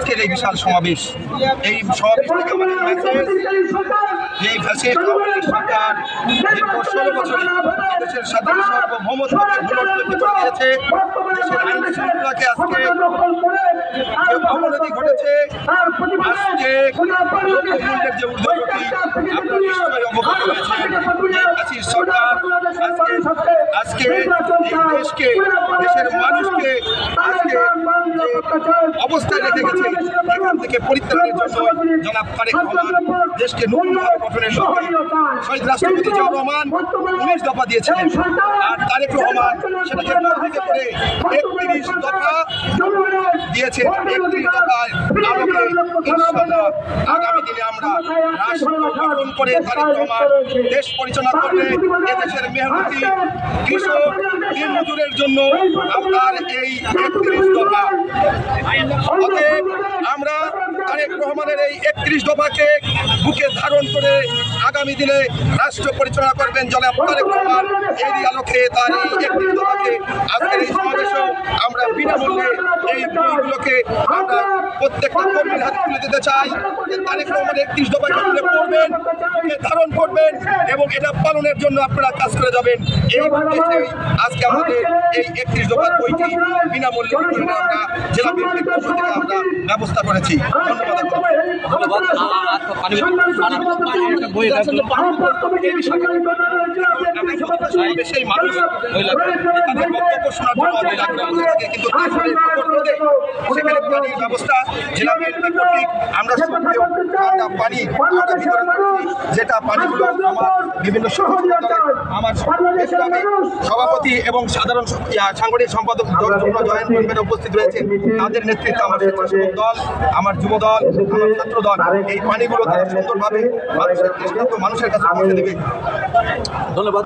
আজকের এই বিশাল সমাবেশ। এই সমাবেশ থেকে আমাদের মেসেজ, এই ফ্যাসিস্ট সরকার দীর্ঘ 16 বছরে দেশের স্বাধীন সার্বভৌমত্বকে ভূলুণ্ঠিত করে দিয়েছে। দেশের আইন শৃঙ্খলাকে আজকে যে অবনতি ঘটেছে, আজকে দ্রব্যমূল্যের যে ঊর্ধ্বগতি, আপনারা নিশ্চয়ই অবগত হয়েছেন। এই ফ্যাসিস্ট সরকার আজকে এই দেশকে, দেশের মানুষকে আজকে অবস্থায় রেখে গেছে। এখান থেকে পরিত্রাণের জন্য জনাব তারেক রহমান দেশকে নতুনভাবে গঠনের লক্ষ্যে শহীদ রাষ্ট্রপতি জিয়াউর রহমান 19 দফা দিয়েছিলেন। আর তারেক রহমান সেটাকে পরিবর্তিত করে 31 দফা দিয়েছেন। 31 দফায় আলোকে ইনশাআল্লাহ আগামী দিনে আমরা রাষ্ট্র গঠন করে তারেক রহমান দেশ পরিচালনা করবে। এদেশের মেহনতি কৃষক দিনমজুরের জন্য আমরা এই 31 দফা, অতএব আমরা তারেক রহমানের এই 31 দফাকে বুকে ধারণ করে আগামী দিনে রাষ্ট্র পরিচালনা করবেন জনাব তারেক রহমান। এরই আলোকে তার এই 31 দফাকে আজকের এই সমাবেশেও আমরা বিনামূল্যে এই বইগুলোকে আমরা প্রত্যেকটা কর্মীর হাতে তুলে দিতে চাই যে তারেক রহমান 31 দফাকে তুলে পড়বেন, বুকে ধারণ করবেন এবং এটা পালনের জন্য আপনারা কাজ করে যাবেন। এই উদ্দেশ্যেই আজকে আমাদের এই 31 দফার বইটি বিনামূল্যে আমরা জেলা বিএনপির পক্ষ থেকে আমরা ব্যবস্থা করেছি। সেই মানুষ তাদের বক্তব্য শোনার জন্য কিন্তু সেখানে পানির ব্যবস্থা জেলা বিএনপি কর্তৃক আমরা পানি বিতরণ করেছি, যেটা পানিগুলো আমার বিভিন্ন আমার সভাপতি এবং সাধারণ সাংগঠনিক সম্পাদক জয়েন্ট পরিবারে উপস্থিত রয়েছে। তাদের নেতৃত্বে আমার স্বেচ্ছাসেবক দল, আমার যুব দল, আমার ছাত্র দল এই পানিগুলো তারা সুন্দরভাবে মানুষের কাছে পৌঁছে দেবে। ধন্যবাদ।